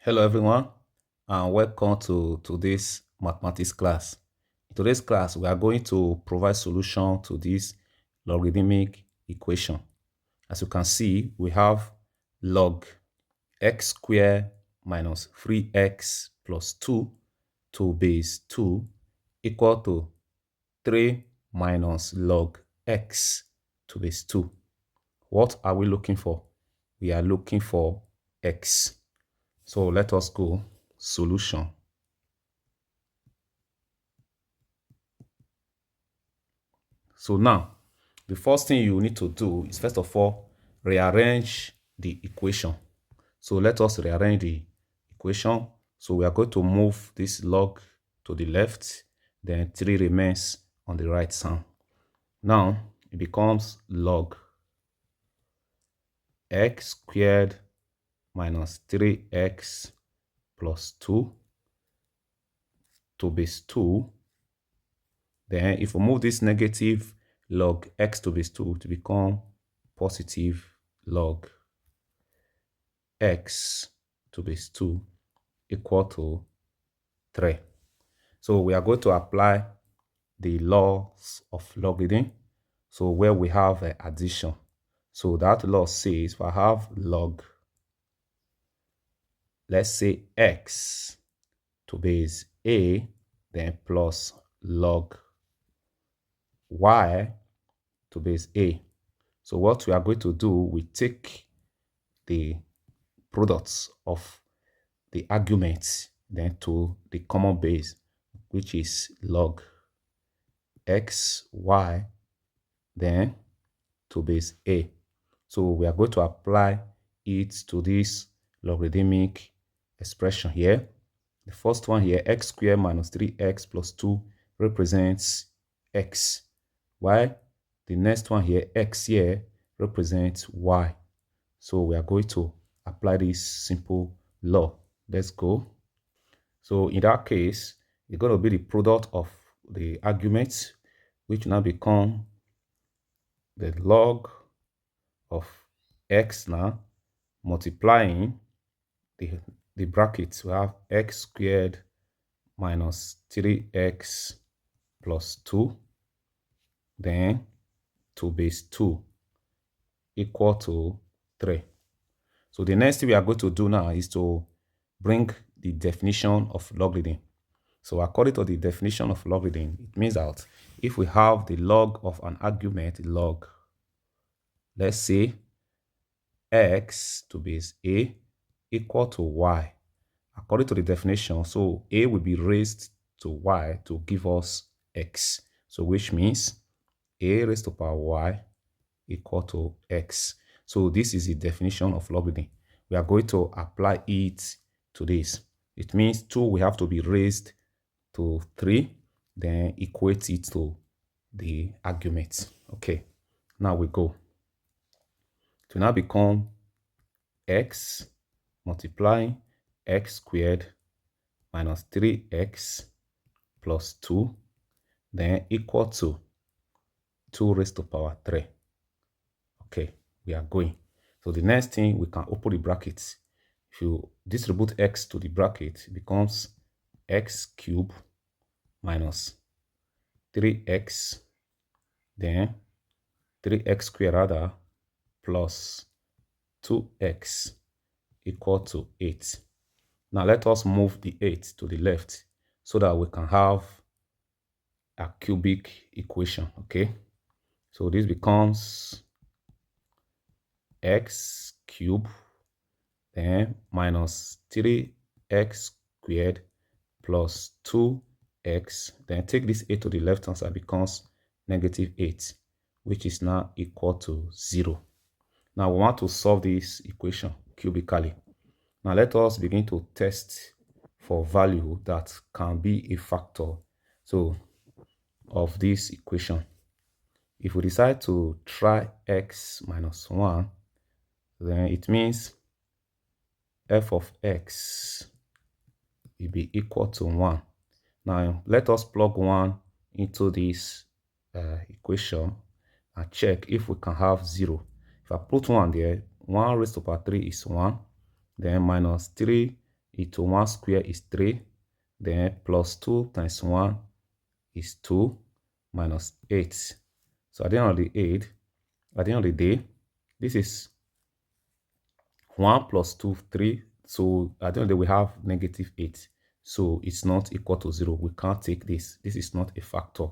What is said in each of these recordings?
Hello everyone and welcome to today's mathematics class. In today's class, we are going to provide solution to this logarithmic equation. As you can see, we have log x squared minus 3x plus 2 to base 2 equal to 3 minus log x to base 2. What are we looking for? We are looking for x. So let us go solution. So now, the first thing you need to do is first of all, rearrange the equation. So let us rearrange the equation. So we are going to move this log to the left, then 3 remains on the right side. Now, it becomes log x squared minus 3x plus 2 to base 2. Then if we move this negative log x to base 2 to become positive log x to base 2 equal to 3. So we are going to apply the laws of logarithm. So where we have addition. So that law says if I have log, let's say x to base a, then plus log y to base a. So what we are going to do, we take the products of the arguments then to the common base, which is log x, y, then to base a. So we are going to apply it to this logarithmic expression here. The first one here, x squared minus 3x plus 2 represents x, while the next one here, x here, represents y. So we are going to apply this simple law. Let's go. So in that case, it's going to be the product of the arguments, which now become the log of x now multiplying the brackets. We have x squared minus 3x plus 2, then 2 base 2 equal to 3. So the next thing we are going to do now is to bring the definition of logarithm. So according to the definition of logarithm, it means that if we have the log of an argument, log, let's say x to base a equal to y. According to the definition, so a will be raised to y to give us x. So which means a raised to power y equal to x. So this is the definition of logarithm. We are going to apply it to this. It means 2 will have to be raised to 3, then equate it to the argument. Okay, now we go. It will now become x multiplying x squared minus 3x plus 2, then equal to 2 raised to power 3. Okay, we are going. So the next thing, we can open the brackets. If you distribute x to the bracket, it becomes x cubed minus 3x, then 3x squared rather, plus 2x equal to 8. Now let us move the 8 to the left so that we can have a cubic equation. Okay, so this becomes x cubed then minus 3x squared plus 2x, then take this 8 to the left hand side, becomes negative 8, which is now equal to 0. Now we want to solve this equation cubically. Now let us begin to test for value that can be a factor of this equation. If we decide to try x minus 1, then it means f of x will be equal to 1. Now let us plug 1 into this equation and check if we can have 0. If I put 1 there, 1 raised to power 3 is 1. Then minus 3 into 1 square is 3. Then plus 2 times 1 is 2 minus 8. So at the end of the day, this is 1 plus 2, 3. So at the end of the day, we have negative 8. So it's not equal to 0. We can't take this. This is not a factor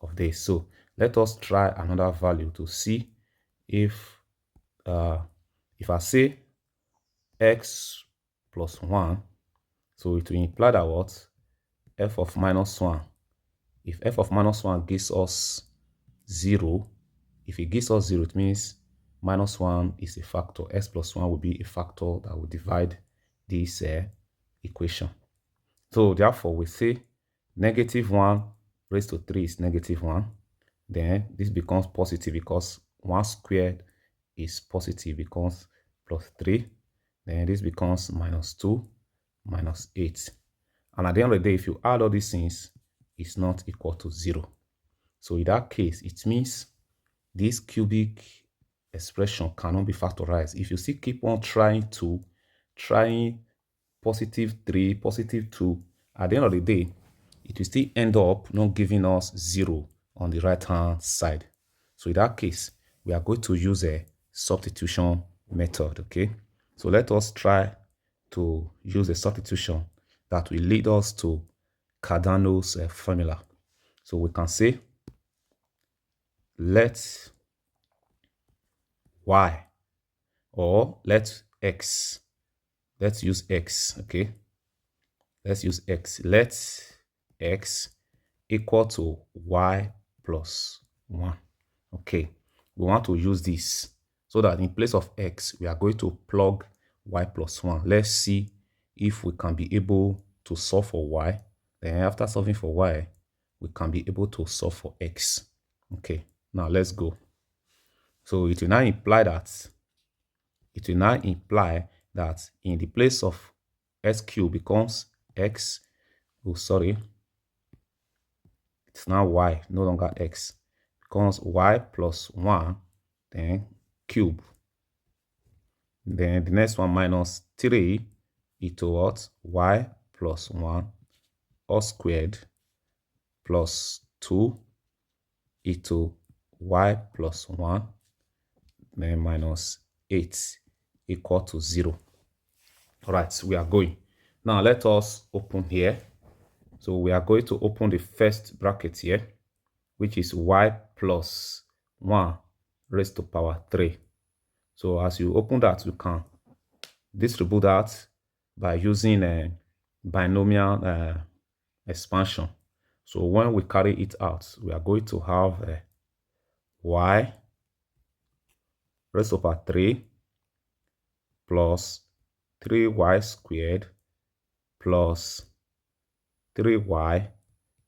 of this. So let us try another value to see if I say x plus 1, so it will imply that what? F of minus 1. If f of minus 1 gives us 0, if it gives us 0, it means minus 1 is a factor. X plus 1 will be a factor that will divide this equation. So therefore, we say negative 1 raised to 3 is negative 1. Then this becomes positive because 1 squared is positive, becomes plus 3. Then this becomes minus 2, minus 8. And at the end of the day, if you add all these things, it's not equal to 0. So in that case, it means this cubic expression cannot be factorized. If you still keep on trying positive 3, positive 2, at the end of the day, it will still end up not giving us 0 on the right hand side. So in that case, we are going to use a substitution method. Okay, so let us try to use a substitution that will lead us to Cardano's formula. So we can say let y, or let's use x. Okay, let's use x. Let x equal to y plus 1. Okay, we want to use this so that in place of x, we are going to plug y plus 1. Let's see if we can be able to solve for y. Then after solving for y, we can be able to solve for x. Okay, now let's go. So it will now imply that in the place of x cubed becomes x, it's now y, no longer x, becomes y plus 1, then cube. Then the next one minus 3 into what? Y plus 1 all squared plus 2 into y plus 1, then minus 8 equal to 0. All right, we are going. Now let us open here. So we are going to open the first bracket here, which is y plus 1 raised to power 3. So as you open that, you can distribute that by using a binomial expansion. So when we carry it out, we are going to have y raised to power 3 plus 3y squared plus 3y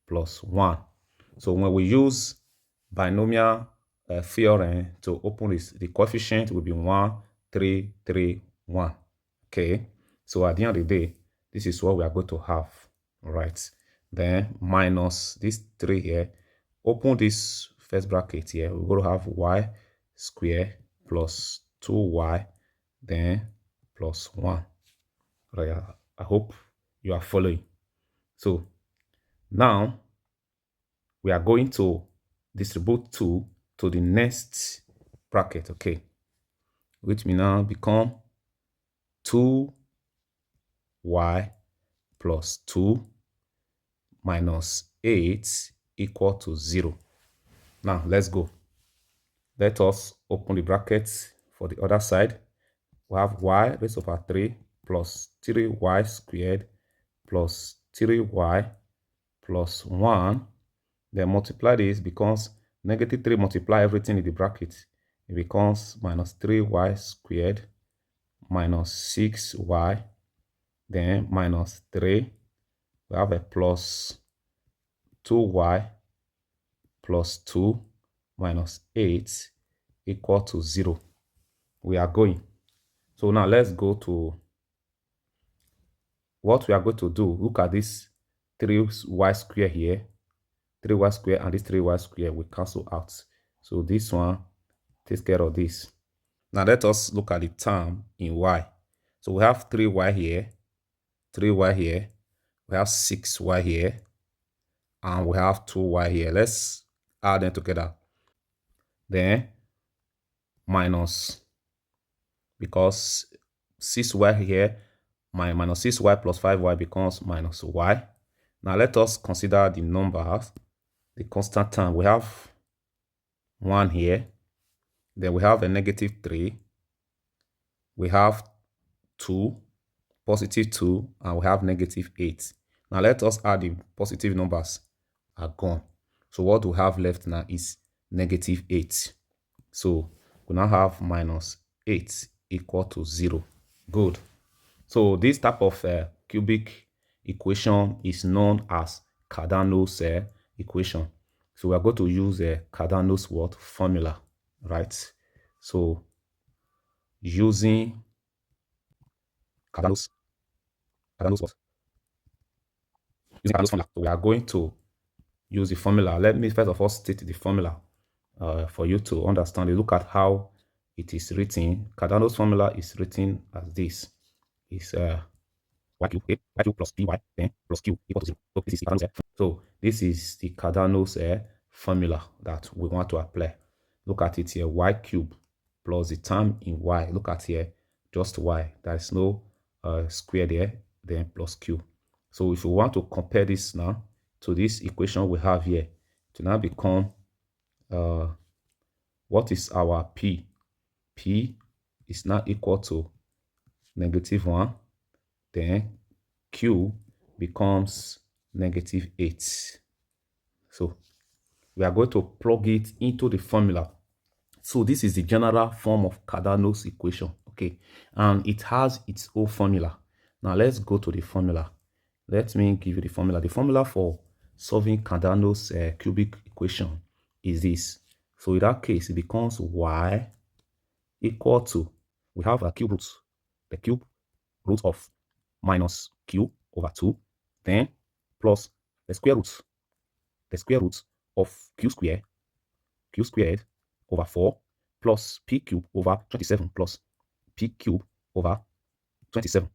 plus 1. So when we use binomial theorem to open this, the coefficient will be 1, 3, 3, 1. Okay, so at the end of the day, this is what we are going to have. All right, then minus this 3 here. Open this first bracket here. We're going to have y squared plus 2y, then plus 1. Right, I hope you are following. So now we are going to distribute 2 to the next bracket, okay, which will now become 2y plus 2 minus 8 equal to 0. Now let's go. Let us open the brackets for the other side. We have y raised to power 3 plus 3y squared plus 3y plus 1. Then multiply this, becomes negative 3 multiply everything in the bracket. It becomes minus 3y squared minus 6y, then minus 3. We have a plus 2y plus 2 minus 8 equal to 0. We are going. So now let's go to what we are going to do. Look at this 3y square here. 3y square and this 3y square will cancel out. So this one takes care of this. Now let us look at the term in y. So we have 3y here 3y here, we have 6y here, and we have 2y here. Let's add them together. Then minus, because 6y here, minus 6y plus 5y becomes minus y. Now let us consider the numbers, the constant term. We have 1 here, then we have a -3, we have 2, positive 2, and we have -8. Now let us add the positive numbers are gone. So what we have left now is -8. So we now have -8 equal to 0. Good. So this type of cubic equation is known as Cardano's equation. So we are going to use Cardano's what formula, right? So using Cardano's what? Using Cardano's formula, so we are going to use the formula. Let me first of all state the formula for you to understand it. Look at how it is written. Cardano's formula is written as this. It's y cube, okay? Y cube plus py then plus q equal to 0. So this is the Cardano's so this is the Cardano's formula that we want to apply. Look at it here, y cube plus the term in y. Look at here, just y. There is no square there, then plus q. So if you want to compare this now to this equation we have here, to now become what is our p? P is now equal to -1, then q becomes -8. So we are going to plug it into the formula. So this is the general form of Cardano's equation, okay? And it has its own formula. Now let's go to the formula. Let me give you the formula. The formula for solving Cardano's cubic equation is this. So in that case, it becomes y equal to, we have a cube root, the cube root of minus q over 2, then plus the square root of q squared over 4 plus p cube over 27 plus p cube over 27.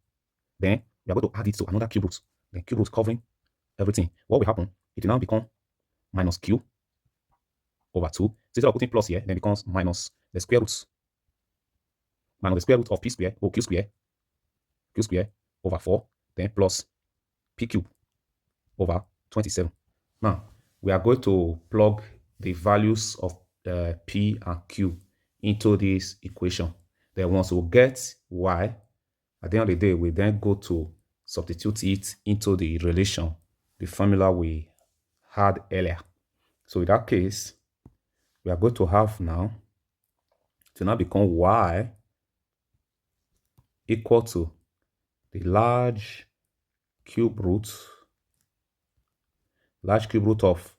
Then we are going to add it to another cube root. The cube root covering everything. What will happen? It will now become minus q over 2. So instead of putting plus here, then it becomes minus the square root of p square or q square over 4, then plus p cube over 27. Now we are going to plug the values of p and q into this equation. Then once we get y, at the end of the day, we then go to substitute it into the relation, the formula we had earlier. So in that case, we are going to have now to now become y equal to the large cube root of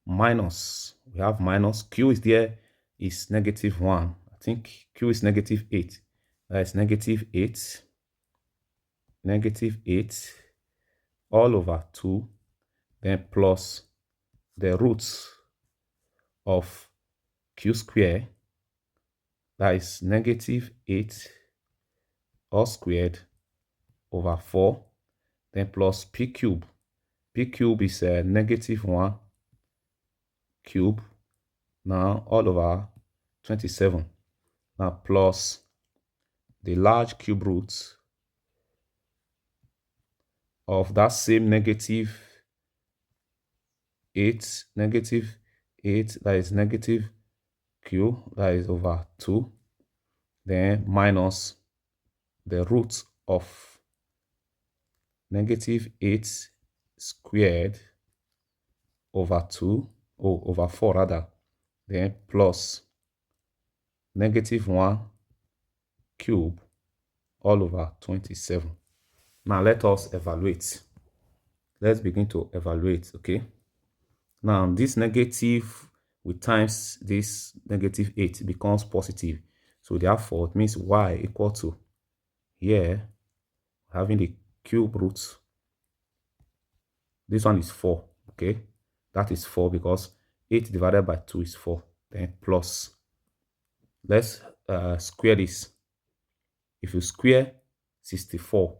minus, we have minus, q is there, is -1. I think q is -8. That is -8 all over 2, then plus the roots of q square, that is -8 all squared over 4, then plus p cube. P cube is -1 cube, now all over 27. Now plus the large cube root of that same -8, that is negative q, that is over 2, then minus the root of -8 squared over 2, over 4 rather, then plus -1 cube all over 27. Now let us evaluate. Let's begin to evaluate, okay? Now this negative with times this -8 becomes positive. So therefore it means y equal to, here having the cube root, this one is 4, okay? That is 4 because 8 divided by 2 is 4. Then plus, let's square this. If you square 64,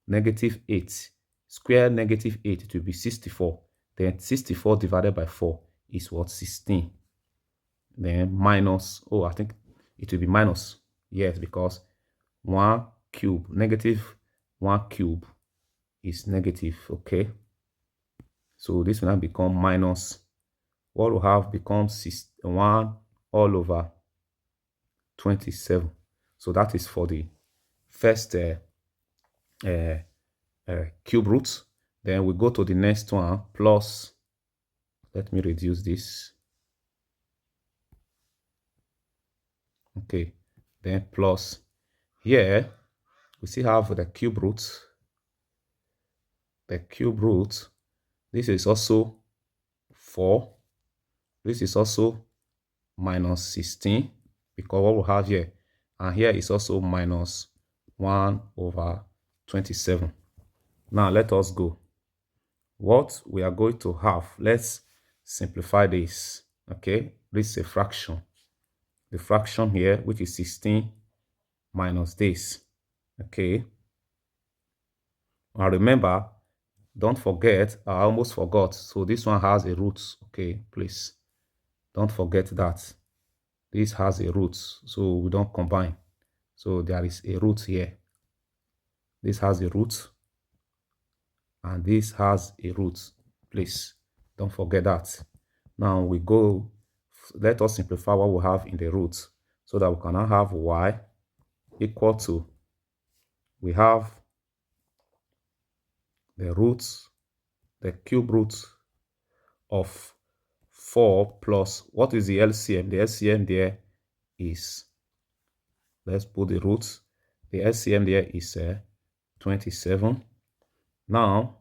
negative 8. Square negative 8, it will be 64. Then 64 divided by 4 is what? 16. Then minus, oh, I think it will be minus. Yes, because 1 cube, negative 1 cube is negative, okay? So this will now become minus, what will have become 1 all over 27. So that is for the first cube root. Then we go to the next one, plus, let me reduce this. Okay, then plus, here we still have the cube root. The cube root, this is also 4. This is also minus 16, because what we have here, and here is also minus 1 over 27. Now let us go. What we are going to have, let's simplify this. Okay, this is a fraction. The fraction here, which is 16 minus this. Okay, now remember, don't forget, I almost forgot, so this one has a root. Okay, please don't forget that this has a root, so we don't combine. So there is a root here. This has a root and this has a root. Please don't forget that. Now we go, let us simplify what we have in the root so that we can now have y equal to, we have the root, the cube root of 4 plus, what is the LCM? The LCM there is, let's put the root, the LCM there is 27. Now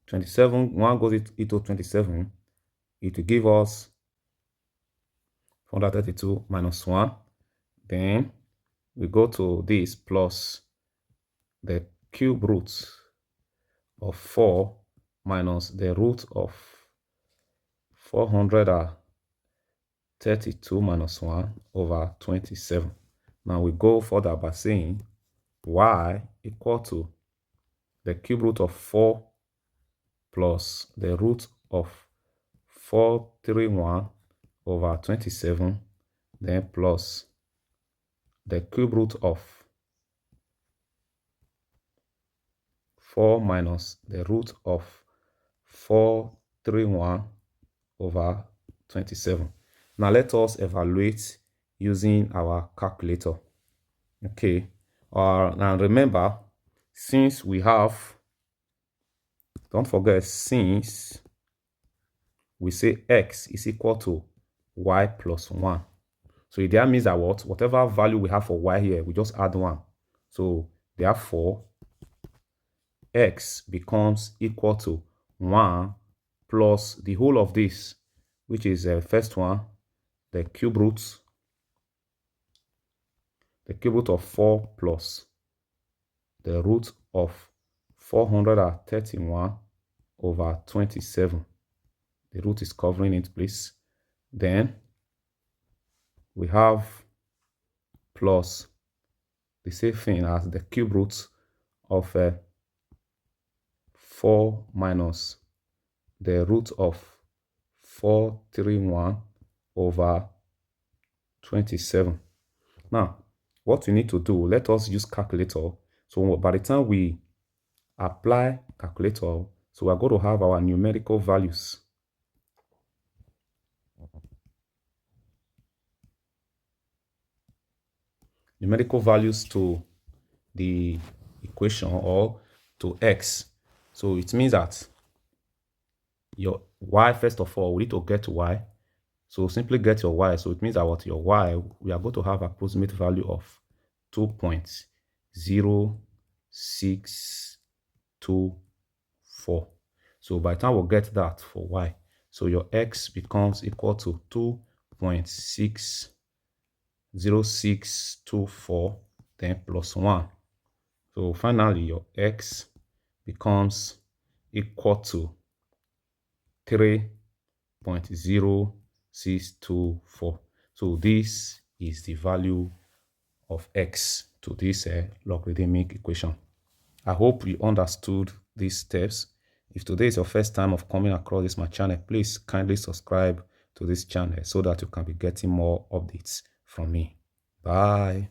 27, 1 goes into 27, it will give us 432 minus 1. Then we go to this plus the cube root of 4 minus the root of 432 minus 1 over 27. Now we go further by saying y equal to the cube root of 4 plus the root of 431 over 27, then plus the cube root of 4 minus the root of 431 over 27. Now let us evaluate using our calculator. Okay, now remember, since we have, don't forget, since we say x is equal to y plus 1. So that means that whatever value we have for y here, we just add 1. So therefore, x becomes equal to 1 plus the whole of this, which is the first one, the cube root of 4 plus the root of 431 over 27. The root is covering it, please. Then we have plus the same thing as the cube root of 4 minus the root of 431 over 27. Now, what we need to do, let us use calculator. So by the time we apply calculator, so we're going to have our numerical values. Numerical values to the equation or to x. So it means that your y, first of all, we need to get y. So simply get your y. So it means that what your y, we are going to have approximate value of 2.0624. So by the time we get that for y, so your x becomes equal to 2.60624, then plus 1. So finally, your x becomes equal to 3.0624. So this is the value of x to this logarithmic equation. I hope you understood these steps. If today is your first time of coming across this my channel, please kindly subscribe to this channel so that you can be getting more updates from me. Bye.